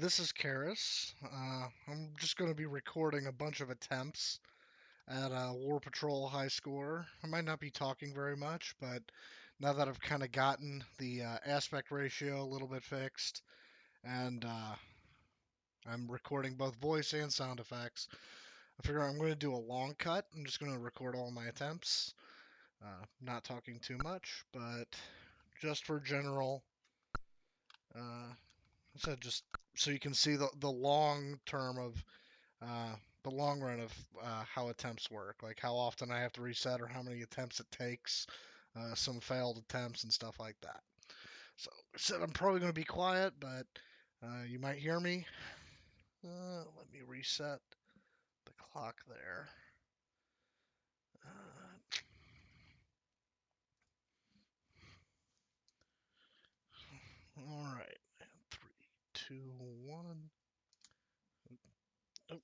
this is Karis. I'm just going to be recording a bunch of attempts at War Patrol High Score. I might not be talking very much, but now that I've kind of gotten the aspect ratio a little bit fixed, and I'm recording both voice and sound effects, I figure I'm going to do a long cut. I'm just going to record all my attempts, not talking too much, but just for general. So just so you can see the long term of uh, the long run of how attempts work, like how often I have to reset or how many attempts it takes, some failed attempts and stuff like that. So I said I'm probably going to be quiet, but you might hear me. Let me reset the clock there. All right, 3, 2, 1. Oh,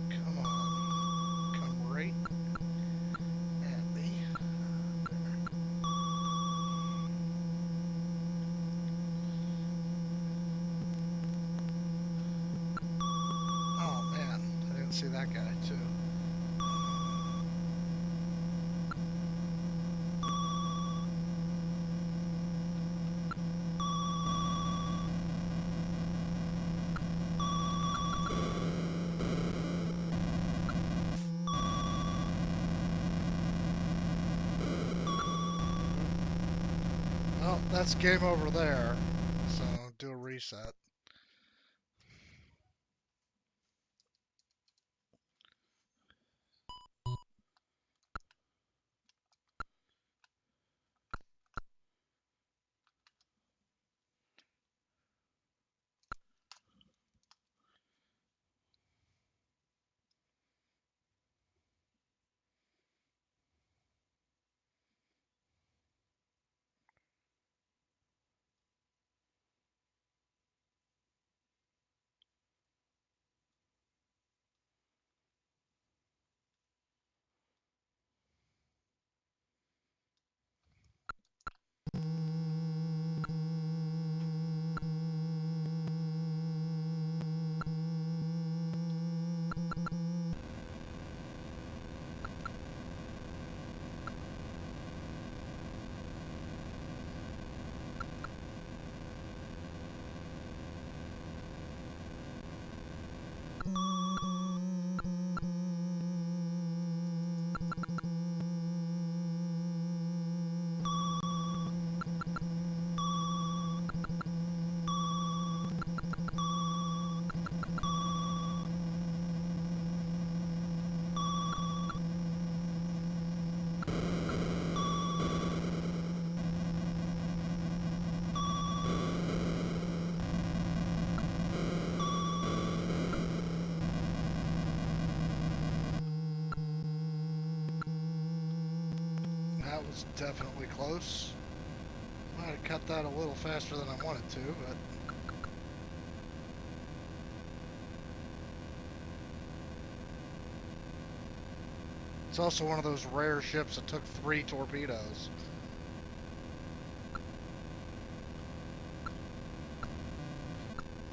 come on, come right at me. Oh man, I didn't see that guy too. Well, that's game over there. So do a reset. That was definitely close. Might have cut that a little faster than I wanted to, but... It's also one of those rare ships that took 3 torpedoes.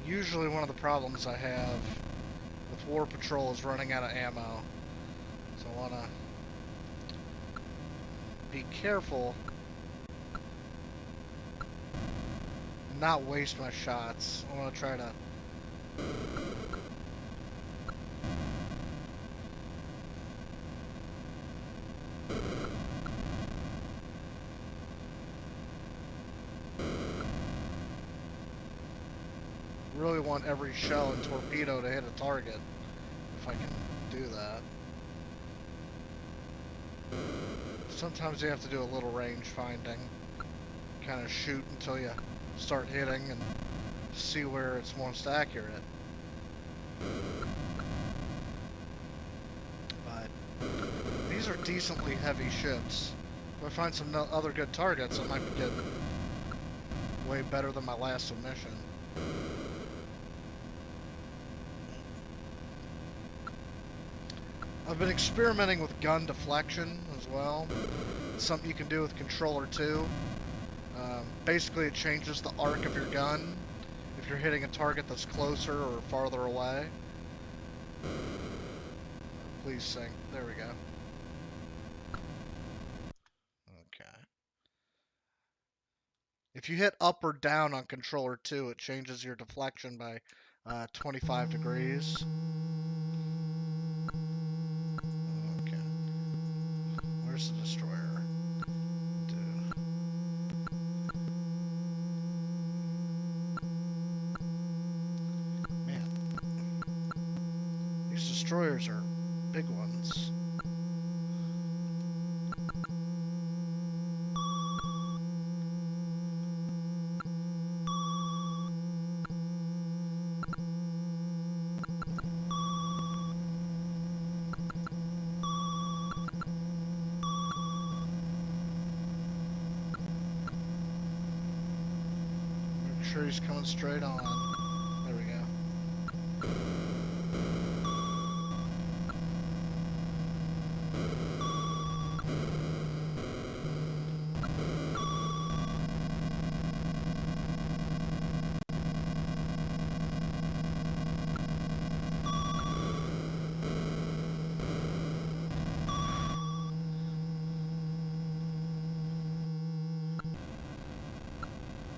Usually one of the problems I have with War Patrol is running out of ammo. So I want to be careful and not waste my shots. I want to try to really want every shell and torpedo to hit a target if I can do that. Sometimes you have to do a little range finding. Kind of shoot until you start hitting and see where it's most accurate. But these are decently heavy ships. If I find some other good targets, I might get way better than my last submission. I've been experimenting with gun deflection as well. It's something you can do with controller 2. Basically, it changes the arc of your gun if you're hitting a target that's closer or farther away. Please sink. There we go. Okay. If you hit up or down on controller 2, it changes your deflection by 25 degrees. Okay. Where's the destroyer? Man. These destroyers are big ones. Sure he's coming straight on. There we go.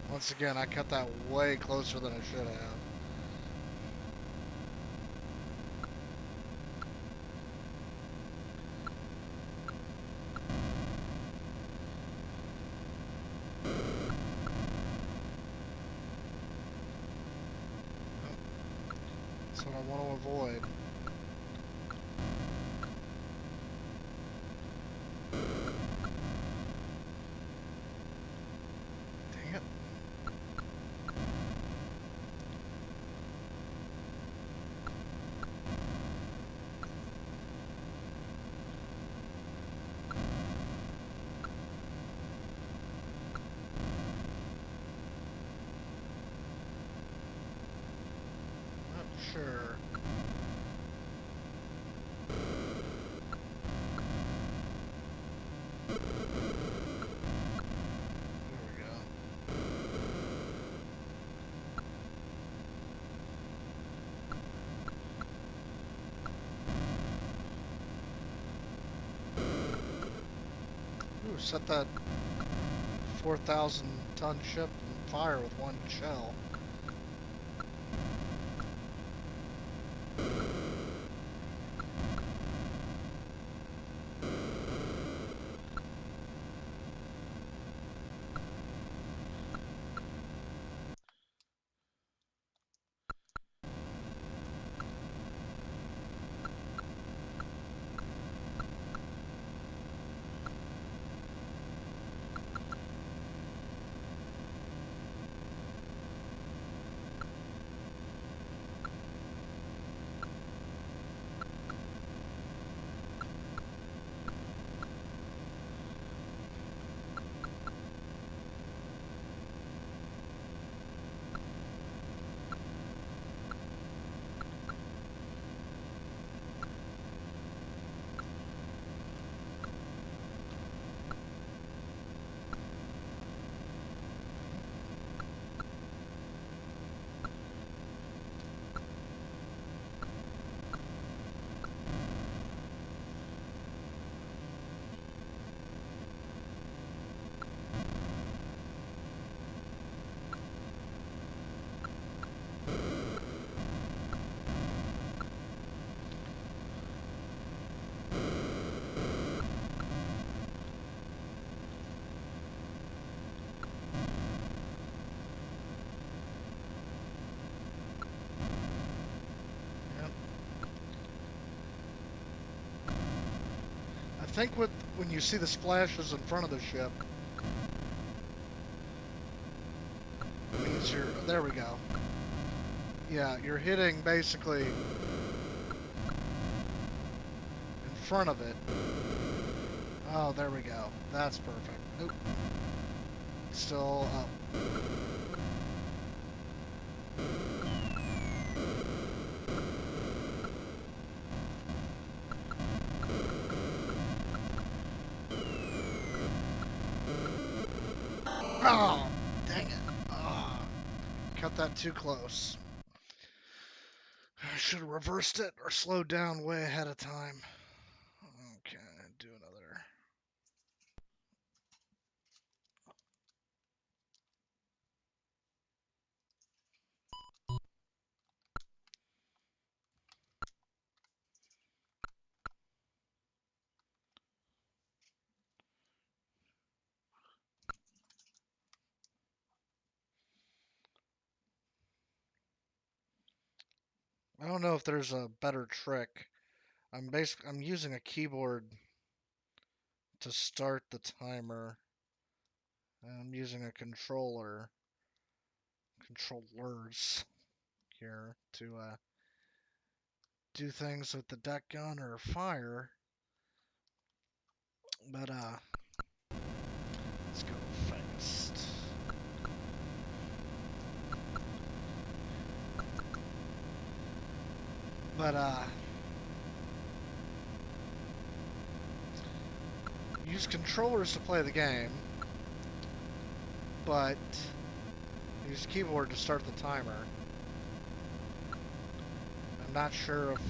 Once again, I cut that way closer than I should have. That's what I want to avoid. Dang it. Not sure. Ooh, set that 4,000 ton ship on fire with one shell. think when you see the splashes in front of the ship, it means you're... There we go. Yeah, you're hitting basically in front of it. Oh, there we go. That's perfect. Oop. Still up. Oh, dang it. Oh, cut that too close. I should have reversed it or slowed down way ahead of time. Okay, do another. I don't know if there's a better trick. I'm using a keyboard to start the timer. And I'm using a controllers here to do things with the deck gun or fire. But let's go fast. But use controllers to play the game, but use keyboard to start the timer. I'm not sure if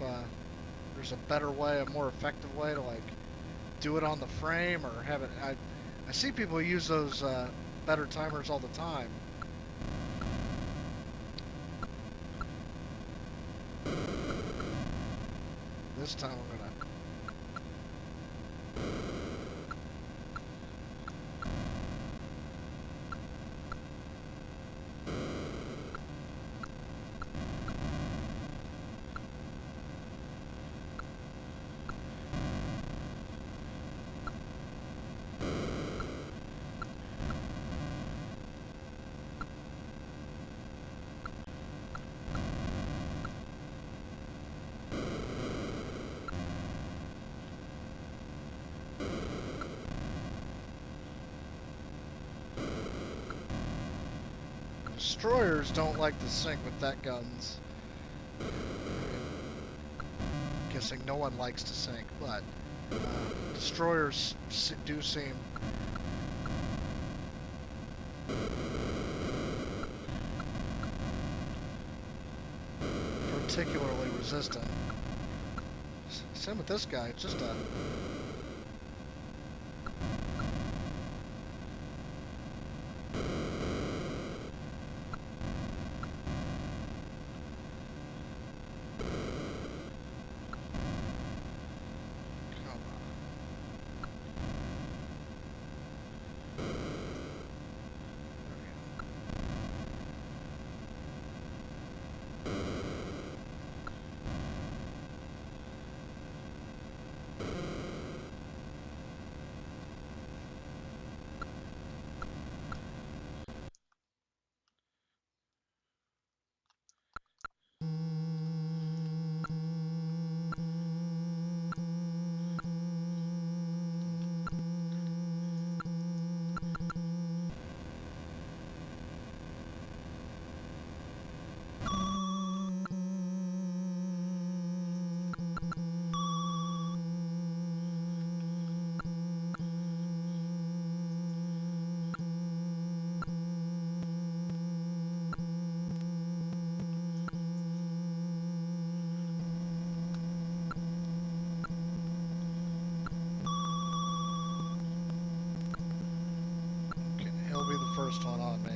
there's a better way, a more effective way to like do it on the frame or have it. I see people use those better timers all the time. This time I'm gonna. Destroyers don't like to sync with that guns. I'm guessing no one likes to sync, but destroyers do seem particularly resistant. Same with this guy, it's just a... He'll be the first one on me.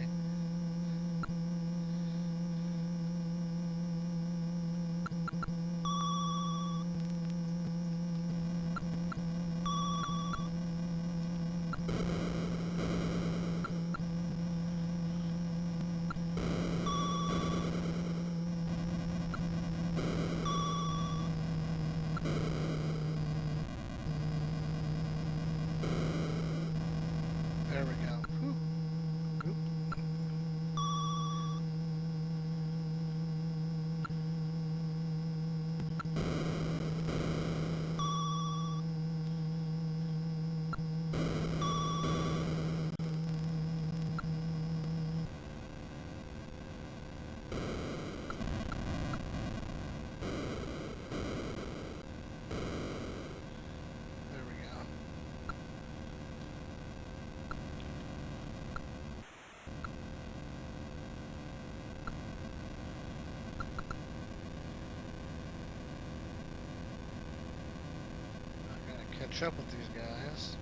catch up with these guys.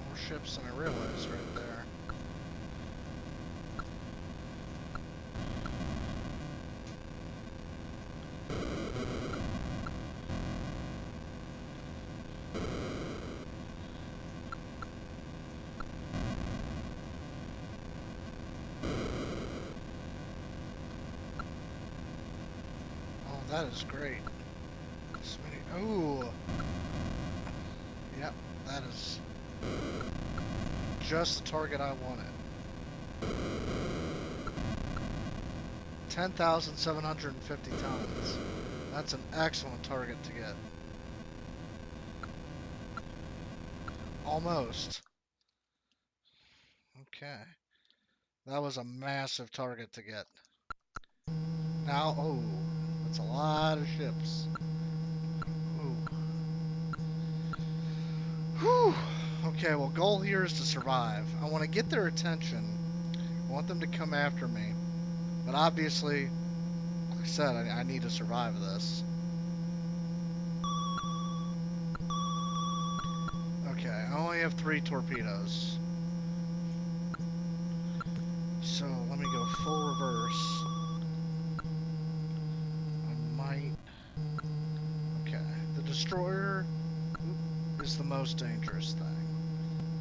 More ships than I realized right there. Oh, that is great. This many. Ooh. Yep, that is just the target I wanted. 10,750 tons. That's an excellent target to get. Almost. Okay. That was a massive target to get. Now, oh, that's a lot of ships. Ooh. Whew. Okay, well, goal here is to survive. I want to get their attention. I want them to come after me. But obviously, like I said, I need to survive this. Okay, I only have 3 torpedoes. So let me go full reverse. I might. Okay, the destroyer is the most dangerous thing.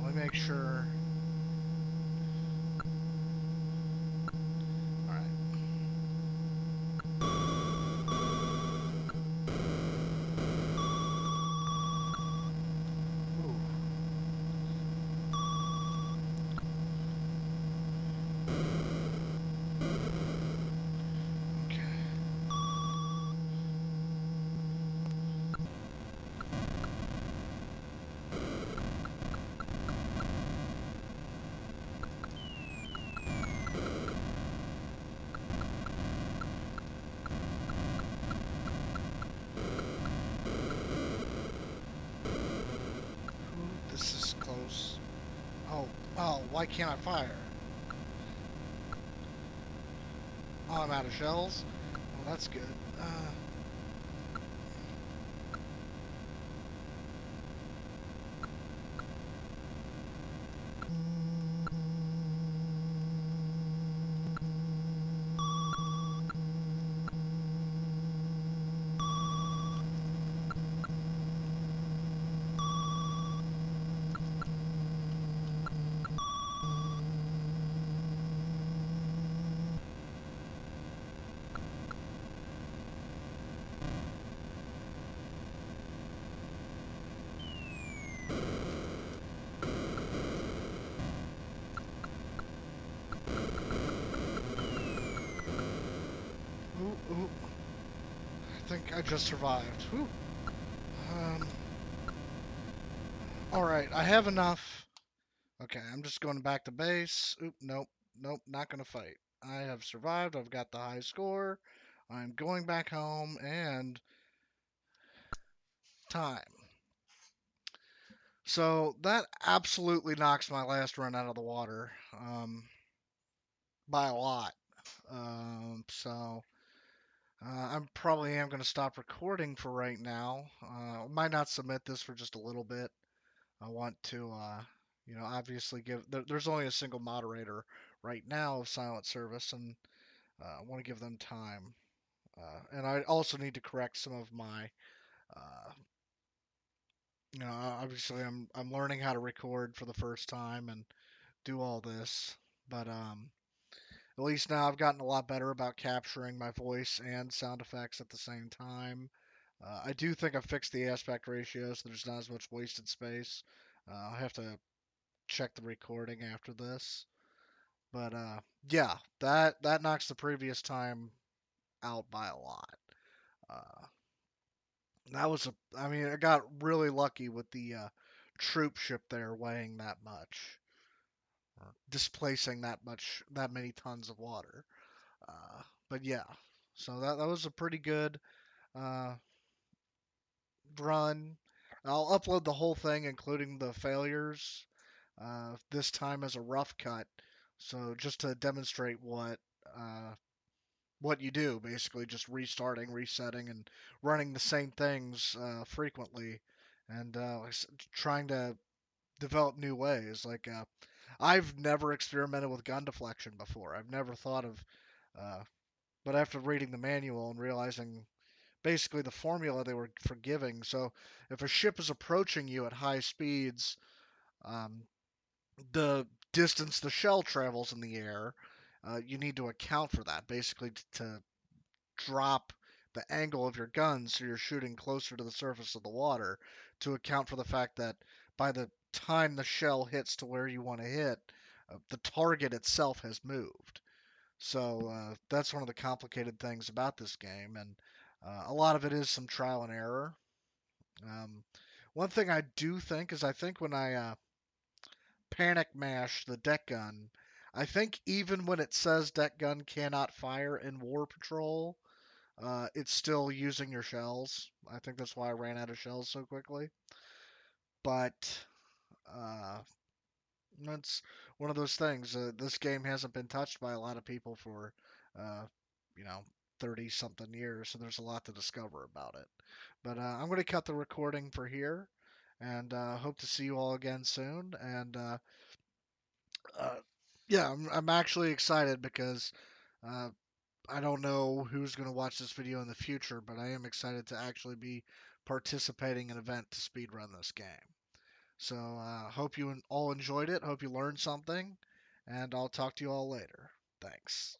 Let me make sure. Alright. Ooh. Okay. Ooh, this is close. Oh, oh, why can't I fire? Oh, I'm out of shells? Well, that's good. Ooh, ooh. I think I just survived. Whew. Um, alright, I have enough. Okay, I'm just going back to base. Oop, nope, nope, not gonna fight. I have survived. I've got the high score. I'm going back home and time. So that absolutely knocks my last run out of the water by a lot. So I'm probably am going to stop recording for right now. Might not submit this for just a little bit. I want to, obviously there's only a single moderator right now of silent service, and I want to give them time. And I also need to correct some of my, uh, obviously I'm learning how to record for the first time and do all this, but at least now I've gotten a lot better about capturing my voice and sound effects at the same time. I do think I fixed the aspect ratio so there's not as much wasted space. I'll have to check the recording after this. But yeah, that knocks the previous time out by a lot. Uh, that was a, I mean, I got really lucky with the troop ship there weighing that much, or displacing that many tons of water. But yeah, so that was a pretty good uh, run. I'll upload the whole thing, including the failures, this time as a rough cut. So just to demonstrate uh, what you do, basically just restarting, resetting, and running the same things frequently, and trying to develop new ways. Like I've never experimented with gun deflection before. I've never thought of, uh, but after reading the manual and realizing basically the formula they were for giving. So if a ship is approaching you at high speeds, um, the distance the shell travels in the air, you need to account for that. Basically, to drop the angle of your gun so you're shooting closer to the surface of the water to account for the fact that by the time the shell hits to where you want to hit, the target itself has moved. So that's one of the complicated things about this game, and a lot of it is some trial and error. Um, one thing I do think is I think when I panic mash the deck gun, I think even when it says deck gun cannot fire in War Patrol, it's still using your shells. I think that's why I ran out of shells so quickly. But uh, that's one of those things. This game hasn't been touched by a lot of people for, uh, you know, 30 something years, so there's a lot to discover about it. But I'm going to cut the recording for here and hope to see you all again soon. And uh, yeah, I'm actually excited because uh, I don't know who's going to watch this video in the future, but I am excited to actually be participating in an event to speedrun this game. So, hope you all enjoyed it. Hope you learned something, and I'll talk to you all later. Thanks.